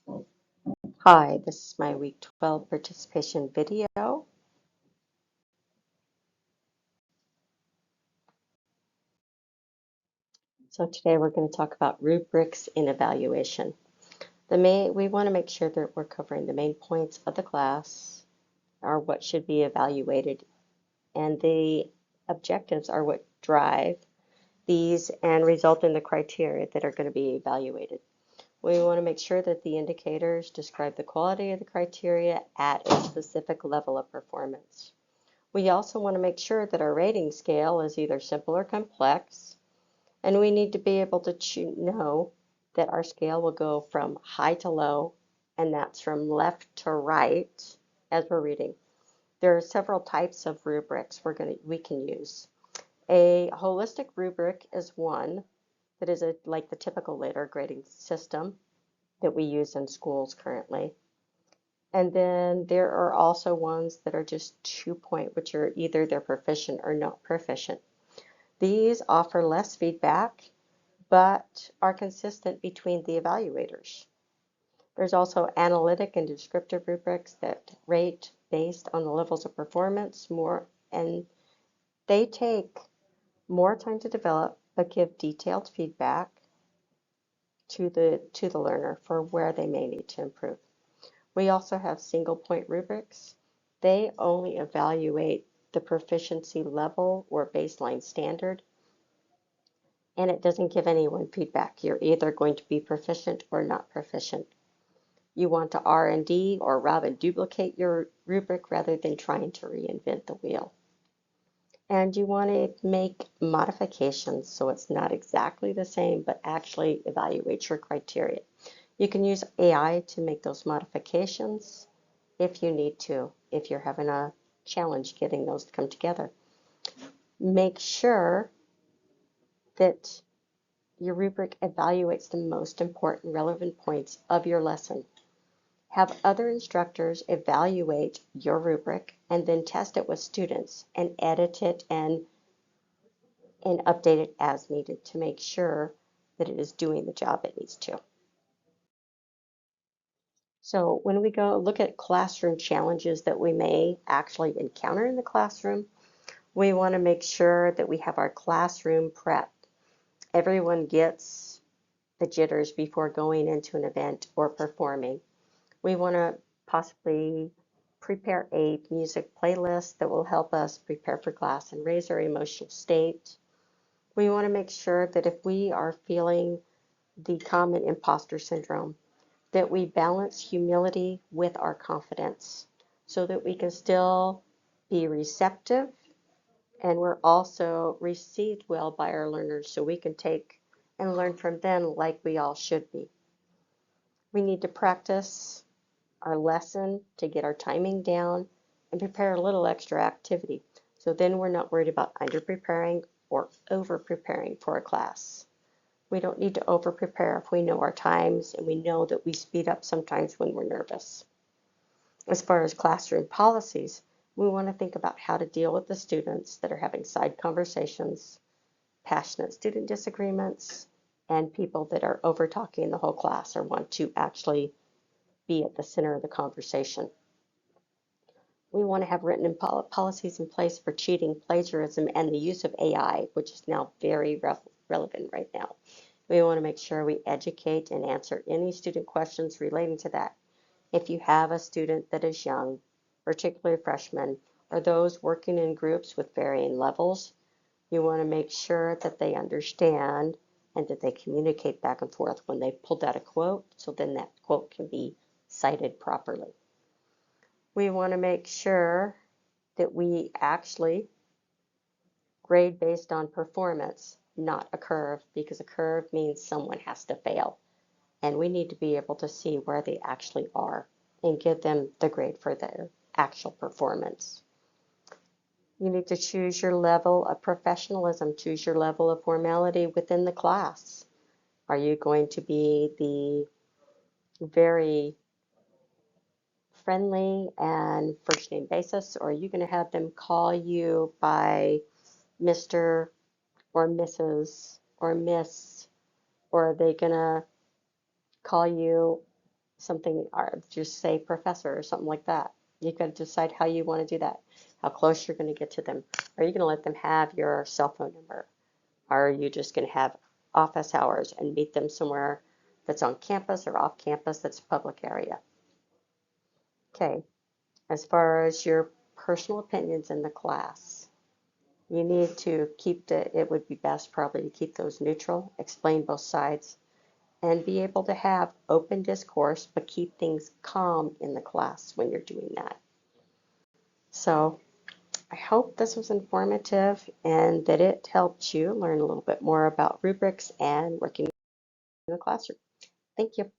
Hi, this is my week 12 participation video. So today we're going to talk about rubrics in evaluation. We want to make sure that we're covering the main points of the class, or what should be evaluated, and the objectives are what drive these and result in the criteria that are going to be evaluated. We want to make sure that the indicators describe the quality of the criteria at a specific level of performance. We also want to make sure that our rating scale is either simple or complex, and we need to be able to know that our scale will go from high to low, and that's from left to right as we're reading. There are several types of rubrics we can use. A holistic rubric is one that is like the typical later grading system that we use in schools currently. And then there are also ones that are just 2-point, which are either they're proficient or not proficient. These offer less feedback, but are consistent between the evaluators. There's also analytic and descriptive rubrics that rate based on the levels of performance more, and they take more time to develop, but give detailed feedback to the learner for where they may need to improve. We also have single point rubrics. They only evaluate the proficiency level or baseline standard, and it doesn't give anyone feedback. You're either going to be proficient or not proficient. You want to R&D or rob and duplicate your rubric rather than trying to reinvent the wheel. And you want to make modifications so it's not exactly the same, but actually evaluate your criteria. You can use AI to make those modifications if you need to, if you're having a challenge getting those to come together. Make sure that your rubric evaluates the most important relevant points of your lesson. Have other instructors evaluate your rubric and then test it with students and edit it and update it as needed to make sure that it is doing the job it needs to. So when we go look at classroom challenges that we may actually encounter in the classroom, we want to make sure that we have our classroom prep. Everyone gets the jitters before going into an event or performing. We want to possibly prepare a music playlist that will help us prepare for class and raise our emotional state. We want to make sure that if we are feeling the common imposter syndrome, that we balance humility with our confidence so that we can still be receptive and we're also received well by our learners so we can take and learn from them like we all should be. We need to practice our lesson to get our timing down and prepare a little extra activity. So then we're not worried about under preparing or over preparing for a class. We don't need to over prepare if we know our times and we know that we speed up sometimes when we're nervous. As far as classroom policies, we want to think about how to deal with the students that are having side conversations, passionate student disagreements, and people that are over talking the whole class or want to actually be at the center of the conversation. We want to have written policies in place for cheating, plagiarism, and the use of AI, which is now very relevant right now. We want to make sure we educate and answer any student questions relating to that. If you have a student that is young, particularly freshmen, or those working in groups with varying levels, you want to make sure that they understand and that they communicate back and forth when they pulled out a quote, so then that quote can be cited properly. We want to make sure that we actually grade based on performance, not a curve, because a curve means someone has to fail. And we need to be able to see where they actually are and give them the grade for their actual performance. You need to choose your level of professionalism, choose your level of formality within the class. Are you going to be the very friendly and first name basis, or are you going to have them call you by Mr. or Mrs. or Miss, or are they going to call you something, or just say professor or something like that. You got to decide how you want to do that, how close you're going to get to them. Are you going to let them have your cell phone number? Are you just going to have office hours and meet them somewhere that's on campus or off campus that's a public area? Okay, as far as your personal opinions in the class, you need to keep it would be best probably to keep those neutral, explain both sides, and be able to have open discourse, but keep things calm in the class when you're doing that. So I hope this was informative and that it helped you learn a little bit more about rubrics and working in the classroom. Thank you.